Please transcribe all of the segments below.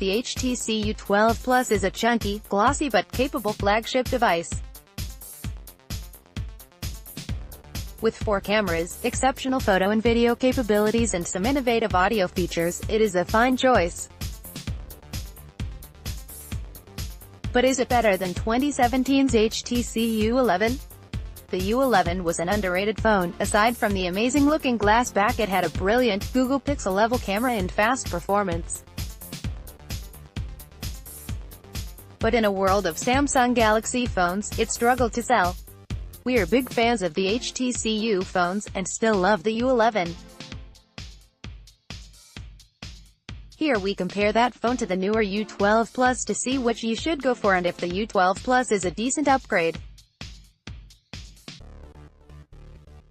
The HTC U12 Plus is a chunky, glossy but capable flagship device. With 4 cameras, exceptional photo and video capabilities and some innovative audio features, it is a fine choice. But is it better than 2017's HTC U11? The U11 was an underrated phone. Aside from the amazing-looking glass back, it had a brilliant, Google Pixel-level camera and fast performance. But in a world of Samsung Galaxy phones, it struggled to sell. We're big fans of the HTC U phones, and still love the U11. Here we compare that phone to the newer U12 Plus to see which you should go for and if the U12 Plus is a decent upgrade.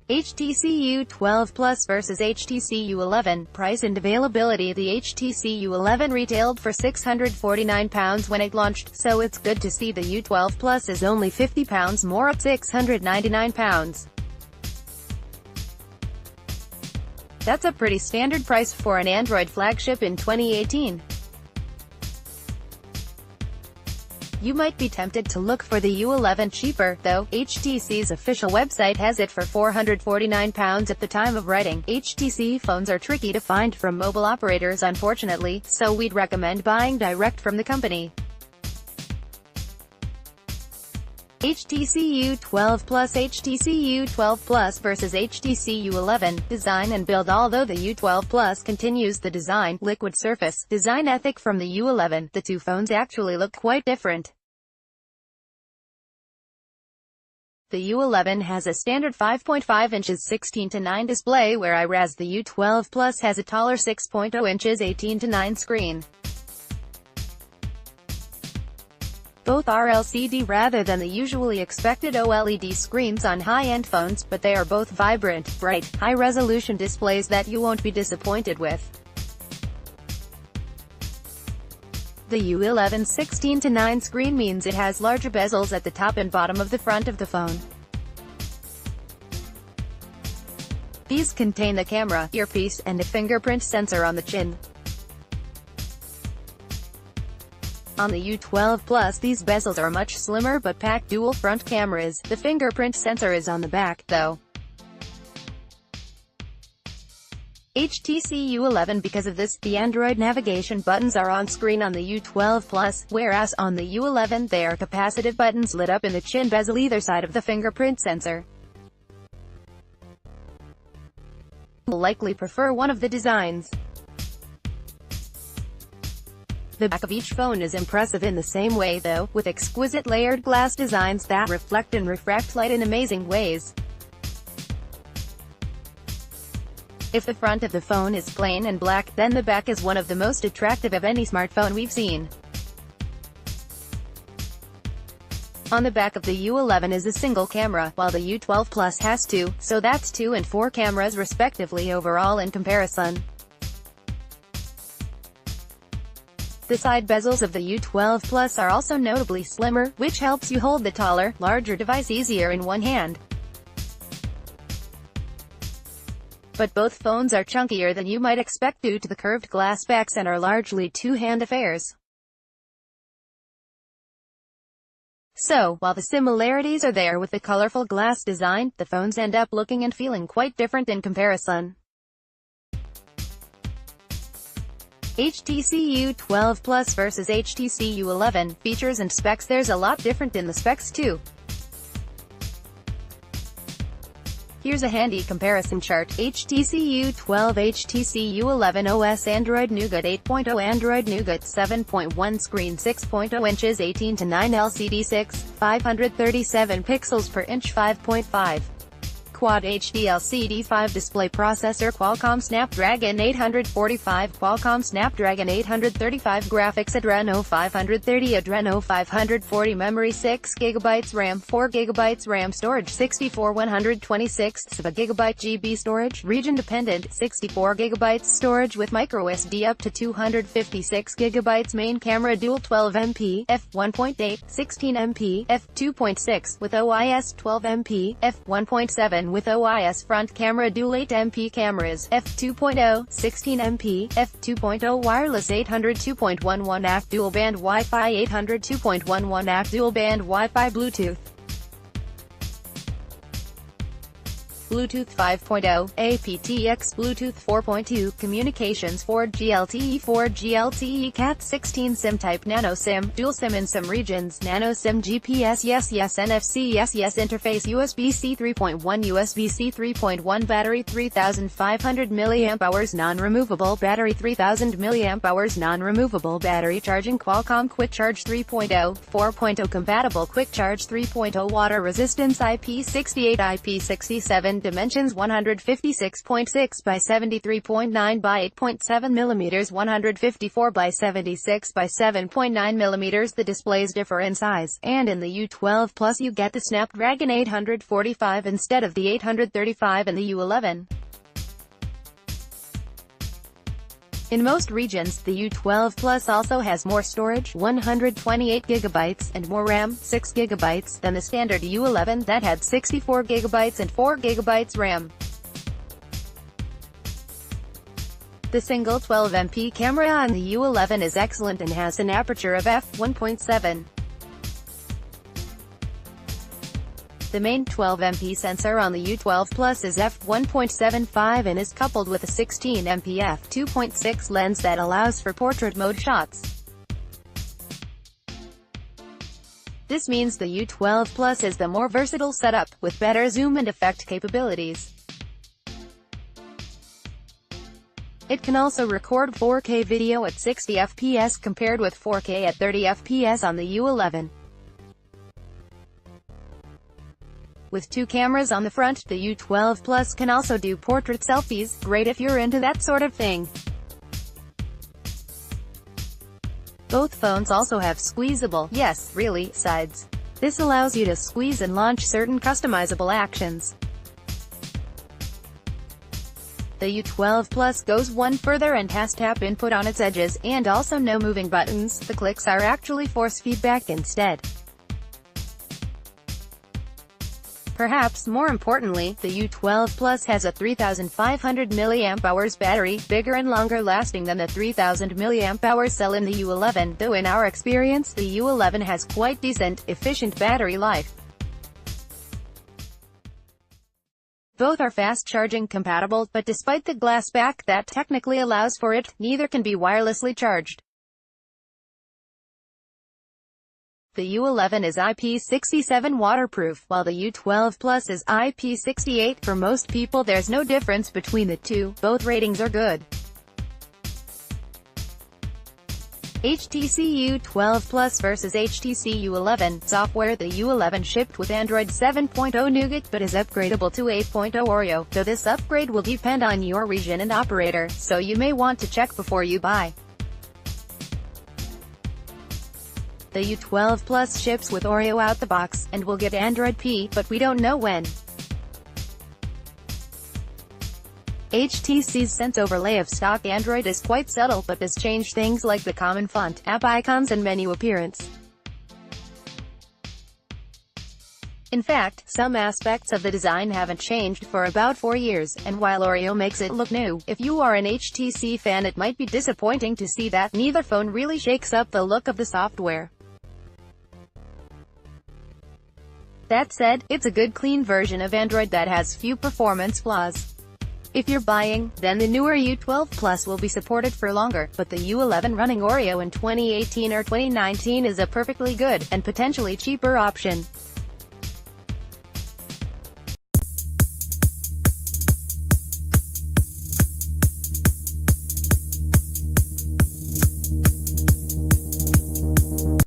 HTC U12 Plus vs HTC U11. Price and availability. The HTC U11 retailed for £649 when it launched, so it's good to see the U12 Plus is only £50 more at £699. That's a pretty standard price for an Android flagship in 2018. You might be tempted to look for the U11 cheaper, though. HTC's official website has it for £449 at the time of writing. HTC phones are tricky to find from mobile operators unfortunately, so we'd recommend buying direct from the company. HTC U12 Plus. HTC U12 Plus vs HTC U11. Design and build. Although the U12 Plus continues the design, liquid surface, design ethic from the U11, the two phones actually look quite different. The U11 has a standard 5.5 inches 16:9 display, whereas the U12 Plus has a taller 6.0 inches 18:9 screen. Both are LCD rather than the usually expected OLED screens on high-end phones, but they are both vibrant, bright, high-resolution displays that you won't be disappointed with. The U11's 16:9 screen means it has larger bezels at the top and bottom of the front of the phone. These contain the camera, earpiece, and a fingerprint sensor on the chin. On the U12 Plus, these bezels are much slimmer but pack dual front cameras. The fingerprint sensor is on the back, though. HTC U11. Because of this, the Android navigation buttons are on screen on the U12 Plus, whereas on the U11 they are capacitive buttons lit up in the chin bezel either side of the fingerprint sensor. You'll likely prefer one of the designs. The back of each phone is impressive in the same way though, with exquisite layered glass designs that reflect and refract light in amazing ways. If the front of the phone is plain and black, then the back is one of the most attractive of any smartphone we've seen. On the back of the U11 is a single camera, while the U12 Plus has 2, so that's 2 and 4 cameras respectively overall in comparison. The side bezels of the U12 Plus are also notably slimmer, which helps you hold the taller, larger device easier in one hand. But both phones are chunkier than you might expect due to the curved glass backs and are largely two-hand affairs. So, while the similarities are there with the colorful glass design, the phones end up looking and feeling quite different in comparison. HTC U12 Plus vs HTC U11. Features and specs. There's a lot different in the specs too. Here's a handy comparison chart. HTC U12, HTC U11 OS. Android Nougat 8.0, Android Nougat 7.1, screen 6.0 inches 18:9 LCD 537 pixels per inch 5.5. Quad HD LCD 5 display. Processor Qualcomm Snapdragon 845, Qualcomm Snapdragon 835 graphics. Adreno 530, Adreno 540 memory. 6GB RAM, 4GB RAM. Storage 64/126 GB storage. Region dependent. 64GB storage with microSD up to 256GB. Main camera dual 12MP f1.8, 16MP f2.6 with OIS 12MP f1.7 with OIS front camera, dual 8MP cameras, f2.0, 16MP, f2.0 wireless, 802.11 AC dual band Wi-Fi, 802.11 AC dual band Wi-Fi, Bluetooth 5.0, aptX, Bluetooth 4.2, communications 4G LTE, Cat16 SIM type, nano SIM, dual SIM in some regions, nano SIM, GPS yes, NFC yes, interface, USB-C 3.1, USB-C 3.1, battery 3500 mAh, non-removable battery, 3000 mAh, non-removable battery, charging Qualcomm Quick Charge 3.0, 4.0 compatible Quick Charge 3.0, water resistance IP68, IP67, dimensions 156.6 by 73.9 by 8.7 mm, 154 by 76 by 7.9 mm. The displays differ in size, and in the U12 Plus you get the Snapdragon 845 instead of the 835 in the U11. In most regions, the U12 Plus also has more storage, 128GB, and more RAM, 6GB, than the standard U11 that had 64GB and 4GB RAM. The single 12MP camera on the U11 is excellent and has an aperture of f1.7. The main 12MP sensor on the U12 Plus is f1.75 and is coupled with a 16MP f2.6 lens that allows for portrait mode shots. This means the U12 Plus is the more versatile setup, with better zoom and effect capabilities. It can also record 4K video at 60 FPS compared with 4K at 30 FPS on the U11. With two cameras on the front, the U12 Plus can also do portrait selfies, great if you're into that sort of thing. Both phones also have squeezable, yes, really, sides. This allows you to squeeze and launch certain customizable actions. The U12 Plus goes one further and has tap input on its edges, and also no moving buttons. The clicks are actually force feedback instead. Perhaps more importantly, the U12 Plus has a 3500 mAh battery, bigger and longer lasting than the 3000 mAh cell in the U11, though in our experience, the U11 has quite decent, efficient battery life. Both are fast charging compatible, but despite the glass back that technically allows for it, neither can be wirelessly charged. The U11 is IP67 waterproof, while the U12 Plus is IP68. For most people there's no difference between the two, both ratings are good. HTC U12 Plus versus HTC U11. Software: the U11 shipped with Android 7.0 Nougat, but is upgradable to 8.0 Oreo, though this upgrade will depend on your region and operator, so you may want to check before you buy. The U12 Plus ships with Oreo out the box, and will get Android P, but we don't know when. HTC's Sense overlay of stock Android is quite subtle, but has changed things like the common font, app icons and menu appearance. In fact, some aspects of the design haven't changed for about 4 years, and while Oreo makes it look new, if you are an HTC fan it might be disappointing to see that neither phone really shakes up the look of the software. That said, it's a good clean version of Android that has few performance flaws. If you're buying, then the newer U12 Plus will be supported for longer, but the U11 running Oreo in 2018 or 2019 is a perfectly good, and potentially cheaper option.